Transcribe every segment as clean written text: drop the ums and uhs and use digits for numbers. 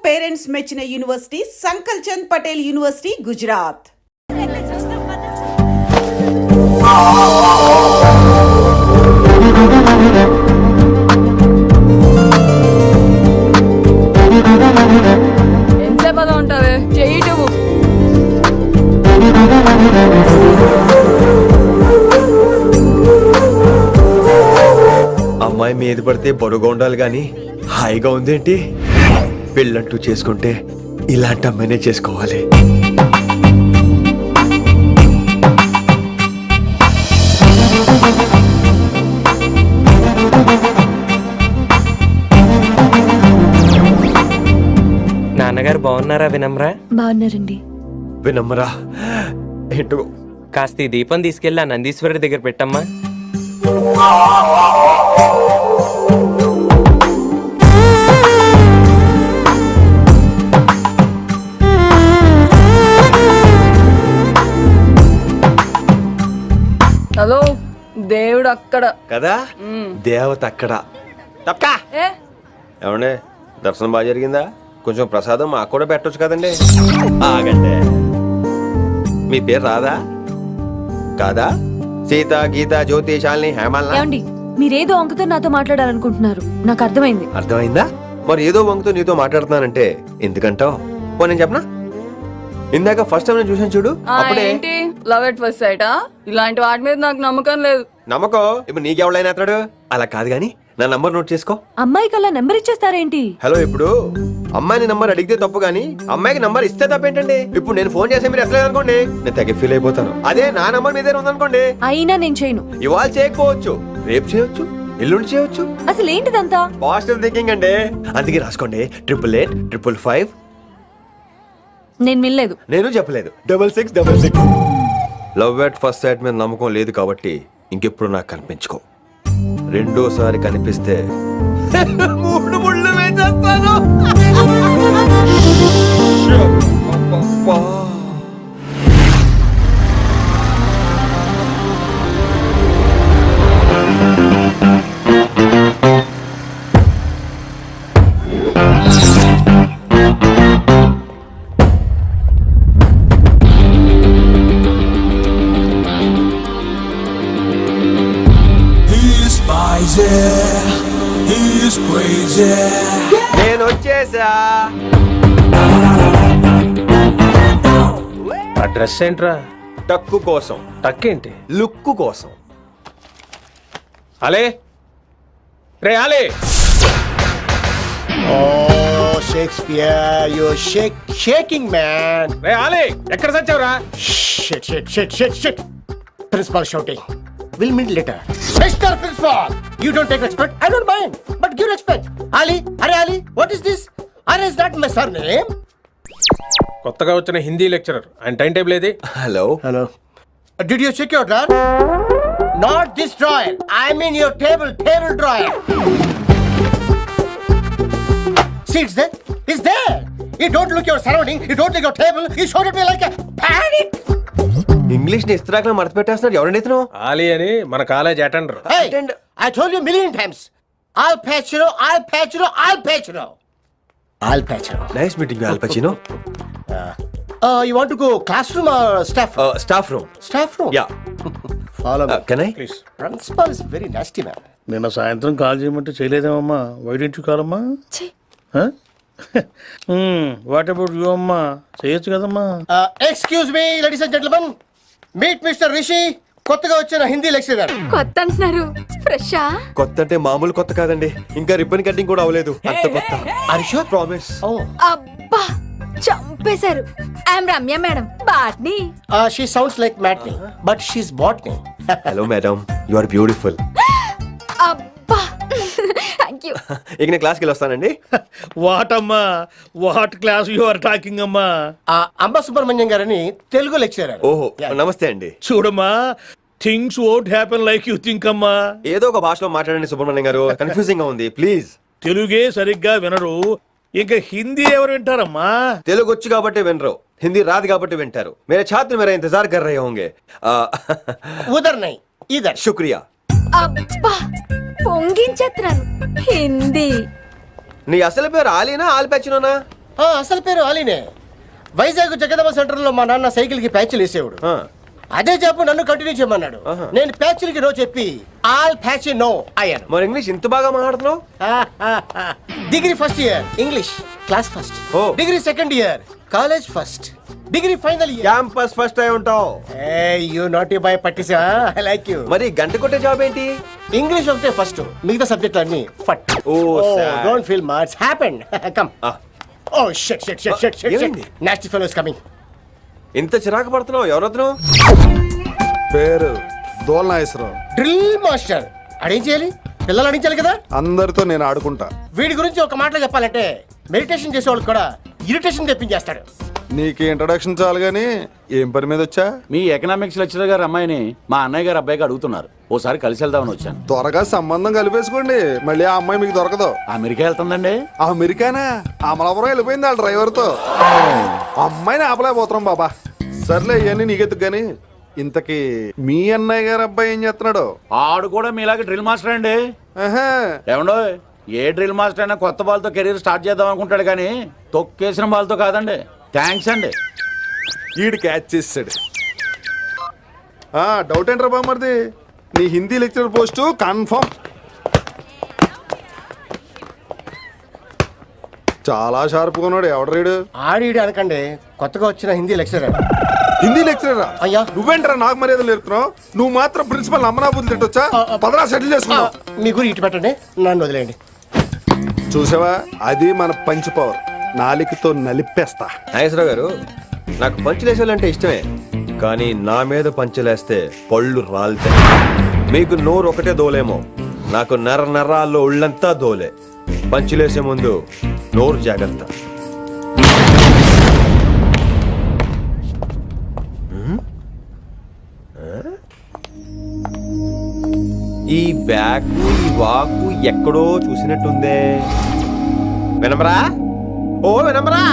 Parents మెచ్చిన university సంకల్ Chand Patel university Gujarat. ఎంతసేపగా ఉంటావే చెయ్యి. అమ్మాయి మీద పడితే బరువుగా ఉండాలి గాని హాయిగా ఉందేంటి? పెళ్ళంటూ చేసుకుంటే ఇలాంటి అమ్మాయినే చేసుకోవాలి. నాన్నగారు బాగున్నారా వినమ్రా? బాగున్నారండి. వినమ్మరా ఏంటో కాస్త ఈ దీపం తీసుకెళ్ళి ఆ నందీశ్వరుడి దగ్గర పెట్టమ్మా. హలో, దేవుడు అక్కడ కదా, దేవత అక్కడ. తప్పకా ఏ ఏమండే, దర్శనం బాగా జరిగిందా? కొంచెం ప్రసాదం మాకు కూడా పెట్టొచ్చు కదండి. ఆగండి, మీ పేరు రాదా కాదా? సీత, గీత, జ్యోతి, శాలిని, హేమల్. ఏమండి, మీరేదో అంకుతో నాతో మాట్లాడాలనుకుంటున్నారు, నాకు అర్థమైంది. అర్థమైందా? మరి ఏదో వంగుతో నీతో మాట్లాడుతున్నానంటే ఎందుకంటావు? పో నేను చెప్పనా? ఇందాక ఫస్ట్ టైం నేను చూసాను చూడు, అప్పుడే. ఏంటి లవ్ ఎట్ ఫస్ట్ సైటా? ఇలాంటి వాటి మీద నాకు నమ్మకం లేదు. నమ్మకం ఇప్పుడు నీకెవడైనా అతడు? అలా కాదు గాని నా నంబర్ నోట్ చేసుకో. అమ్మాయికి అలా నెంబర్ ఇచ్చేస్తారేంటి? హలో, ఇప్పుడు అమ్మాయిని నంబర్ అడిగితే తప్పు గానీ అమ్మాయికి నంబర్ ఇస్తే తప్పేంటండి? ఇప్పుడు నేను ఫోన్ చేస్తే మీరు ఎట్లేదు అనుకోండి, నేను తెగ ఫీల్ అయిపోతాను. అదే నా నంబర్ మీదే ఉందనుకోండి, అయినా నేను చేయను. ఇవాళ చేయకపోవచ్చు, రేపు చేయొచ్చు, ఎల్లుండి చేయొచ్చు. అసలు ఏంటిదంతా? పాజిటివ్ థింకింగ్ అండి. అందుకే రాసుకోండి 888 నేను వినలేదు. నేను చెప్పలేదు 6666. లవ్ ఎట్ ఫస్ట్ సైట్ మీద నమ్మకం లేదు కాబట్టి ఇంకెప్పుడు నాకు కనిపించుకో. రెండోసారి కనిపిస్తే 3 ముళ్ళు వేసేస్తాను. నేను వచ్చేసా. ఆ డ్రెస్ ఏంట్రా? టక్కు కోసం. టక్కేంటి? లుక్కు కోసం. అలే రే అలే. Oh, Shakespeare, you're shaking, man. రే అలే, ఎక్కడ సచ్చావురా? Shit. Principal shouting. We'll meet later. Mr. Principal, you don't take respect. I don't mind, but give respect. Ali, what is this? Ali is not my surname. కొత్తగా వచ్చిన Hindi lecturer, ఆయన time table ఏది? Hello. Did you check your drawer? Not this drawer. I mean your table drawer. See, it's there. You don't look your surrounding. You don't look your table. You showed at me like a panic. English ని ఇస్త్రాకులో మడత పెట్టేస్తున్నాడు. ఎవరండి ఇతను? ఆలీ అని మన college attender. Hey, I told you a million times. I'll patch you. Nice meeting all పచినో. You want to go classroom or staff room? Staff room. Staff room? Yeah. Follow me. Can I? Please. Principal is very nasty man. నిన్న సాయంత్రం call చేయమంటే చేయలేదేమమ్మా? వైడెంట్ కాలమ్మా? What about you అమ్మా? చేయొచ్చు కదమ్మా. Excuse me, ladies and gentlemen. Meet Mr. Rishi. కొత్తగా వచ్చిన Hindi lecturer. కొత్త అంటున్నారు, ఫ్రెషా? కొత్త అంటే మామూలు కొత్త కాదండి, ఇంకా రిబ్బన్ కటింగ్ కూడా అవ్వలేదు, అంత కొత్త. Are you sure? Promise. Oh. అబ్బా, చంపేశారు. I'm Ramya madam, botany. She sounds like Matney, but she's botany. Hello madam, you are beautiful. అబ్బా, థ్యాంక్ యూ. ఇక నేను క్లాస్కి వెళ్ళి వస్తానండి. వాట్ అమ్మా? What class you are talking అమ్మా? అంబ సుబ్రహ్మణ్యం గారని తెలుగు లెక్చరర్. ఓహో, నమస్తే అండి. చూడమ్మా, things won't happen like you think అమ్మా. ఏదో ఒక భాషలో మాట్లాడండి సుబ్రహ్మణ్యం గారు, కన్ఫ్యూజింగ్ గా ఉంది, ప్లీజ్. తెలుగే సరిగ్గా వినరు, ఇంకా హిందీ ఎవరు వింటారమ్మా? తెలుగు వచ్చు కాబట్టి వినరు, హిందీ రాదు కాబట్టి వింటారు. मेरे छात्र मेरा इंतजार कर रहे होंगे. उधर नहीं, इधर. शुक्रिया. అబ్బా, పొంగించేత్రాను హిందీ. నీ అసలు పేరు ఆలీనా ఆల్పచ్చినోనా? అసలు పేరు అలీనే. వైజాగ్ జగదమ్మ సెంటర్ లో మా నాన్న సైకిల్ కి ప్యాచ్లు వేసేవాడు. ఆ, అదే జాబ్ నన్ను కంటిన్యూ చేయమన్నాడు. ఆహా. నేను ప్యాచ్లకి నో చెప్పి ఆల్ ప్యాచ్ నో అయ్యాను. మరి ఇంగ్లీష్ ఇంత బాగా మాట్లాడుతున్నావు? Degree first year English class first. Oh. Degree second year college first. Degree final year campus first అయి ఉంటావు. యూ నాట్ బాయ్ పట్టిసా. I like you. మరి గంట కొట్టే జాబ్ ఏంటి? ఇంగ్లీష్ ఒకటే ఫస్ట్, మిగతా సబ్జెక్ట్ అన్ని ఫట్. Oh, sad. Don't feel much happened. Come. ఆ, oh shut shut shut shut shut. ఏమైంది? Nasty fellows coming. ఇంత చిరాకు పడుతున్నావు? ఎవరొద్దు? పేరు దోల్నాగేశ్వరరావు. Drill master. అడేం చేయాలి? పిల్లలు అడించాలి కదా. అందరితో నేను ఆడుకుంటా. వీడి గురించి ఒక మాటలో చెప్పాలంటే మెడిటేషన్ చేసేవాళ్ళు కూడా ఇరిటేషన్ తెప్పించేస్తాడు. నీకు ఇంట్రడక్షన్ చాలు గానీ ఏం పని మీద వచ్చా? మీ ఎకనామిక్స్ లెక్చరర్ గారు అమ్మాయిని మా అన్నయ్య గారు అబ్బాయికి అడుగుతున్నారు. ఓసారి కలిసి వెళ్దామని వచ్చాను. త్వరగా సంబంధం కలిపేసుకోండి, మళ్ళీ ఆ అమ్మాయి మీకు దొరకదు. అమెరికా వెళ్తుందండి. అమెరికానా? అమలాపురం వెళ్ళిపోయింది వాళ్ళ డ్రైవర్తో. అమ్మాయిని ఆపలేకపోతున్నాం బాబా. సర్లే ఇవన్నీ నీకెత్తుకు గానీ ఇంతకీ మీ అన్నయ్య గారు అబ్బాయి ఏం చేస్తున్నాడు? ఆడు కూడా మీలాగే డ్రిల్ మాస్టర్ అండి. ఆహా. ఏమండో, ఏ డ్రిల్ మాస్టర్ అయినా కొత్త బాల్తో కెరీర్ స్టార్ట్ చేద్దాం అనుకుంటాడు కానీ తొక్కేసిన బాల్తో కాదండి. థ్యాంక్స్ అండి. ఈడు క్యాచ్ చేసాడు. డౌట్ ఏంట్రా బామ్మర్ది, నీ హిందీ లెక్చరర్ పోస్టు కన్ఫర్మ్. చాలా షార్ప్గా ఉన్నాడు. ఎవడరీడు? ఆడిడి అనకండి, కొత్తగా వచ్చిన హిందీ లెక్చరర్. హిందీ లెక్చరరా? అయ్యా. నువ్వేంట్రా నాకు మర్యాద నేర్పుతున్నావు? నువ్వు మాత్రం ప్రిన్సిపల్ అమ్మనాబుద్ధి తిట్టొచ్చా? పదరా సెటిల్ చేసుకున్నావు. మీ గురి ఇటు పెట్టండి, నన్ను వదిలేయండి. చూసావా, అది మన పంచ్ పవర్. నాలికతో నలిపేస్తా. నాగేశ్వరరావు గారు, నాకు పంచులేసాలంటే ఇష్టమే, కానీ నా మీద పంచులేస్తే పళ్ళు రాలుతాయి. మీకు నోరు ఒకటే దోలేమో, నాకు నర నరాల్లో ఒళ్ళంతా దోలే. పంచులేసే ముందు నోరు జాగ్రత్త. ఈ బ్యాగు ఈ వాకు ఎక్కడో చూసినట్టుందే. వినమరా? ఓ వినమరా?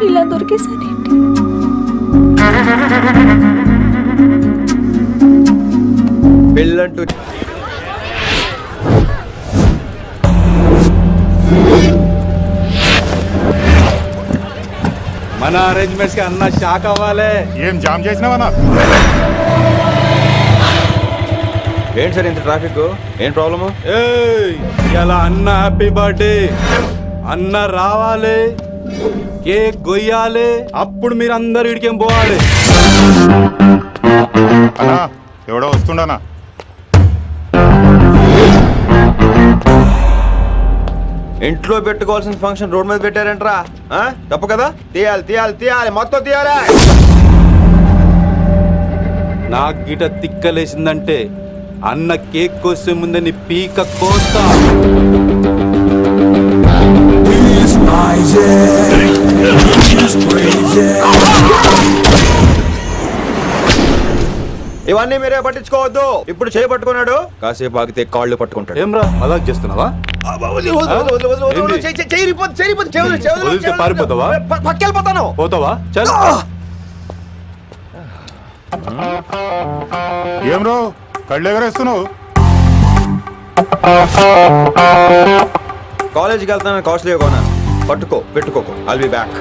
ఇలా దొరికేసానేంటి? పెళ్ళంటూ మన అరేంజ్మెంట్స్ కి అన్న షాక్ అవ్వాలి. ఏం జామ్ చేసినావా? ఏంటి సార్ ఇంత ట్రాఫిక్? ఏం ప్రాబ్లము? ఇలా అన్న హ్యాపీ బర్త్డే, అన్న రావాలి, కేక్ గొయ్యాలి, అప్పుడు మీరు అందరు ఇడికేం పోవాలి. అన్నా ఎవడో వస్తుండనా? ఇంట్లో పెట్టుకోవాల్సిన ఫంక్షన్ రోడ్ మీద పెట్టారంట్రా. తప్పు కదా? తీయాలి తీయాలి తీయాలి, మొత్తం తీయాలి. నాకు గిట తిక్కలేసిందంటే అన్న కేక్ కోసే ముందే నీ పీక కోస్తా. ఇవన్నీ మీరే పట్టించుకోవద్దు. ఇప్పుడు చేయి పట్టుకున్నాడు, కాసేపు ఆగితే కాళ్ళు పట్టుకుంటాడు. ఏమ్రా అలా చేస్తున్నావా? వదిలితే పారిపోతావా? పక్కెళ్ళిపోతాను. పోతావా? చల్. ఏమ్రో కళ్ళు ఎగరేస్తున్నావు? కాలేజీకి వెళ్తాను, కాస్ట్లీ కొనా. పట్టుకో, పెట్టుకోకు. I'll be back.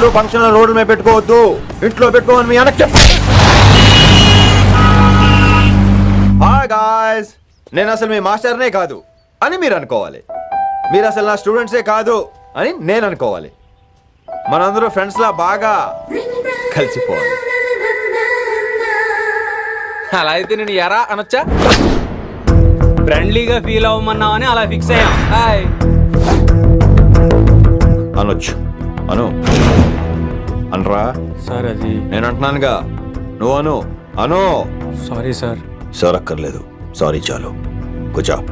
అందరూ ఫంక్షన్ల రోడ్ల మీద పెట్టుకోవద్దు, ఇంట్లో పెట్టుకోమని మీ అన్నకి చెప్పు. హాయ్ గాయ్స్, నేను అసలు మీ మాస్టర్నే కాదు అని మీరు అనుకోవాలి. మీరు అసలు నా స్టూడెంట్సే కాదు అని నేను అనుకోవాలి. మనందరూ ఫ్రెండ్స్ లా బాగా కలిసిపోవాలి. అలా అయితే నేను ఎరా అనొచ్చా? ఫ్రెండ్లీగా ఫీల్ అవ్వమన్నావు అని అలా ఫిక్స్ అయ్యాం. హాయ్ అనొచ్చు, అను అనరా. సార్ అది నేను అంటున్నానుగా, నువ్వు అను. Sorry sir. సార్ అక్కర్లేదు, సారీ చాలు. Good job.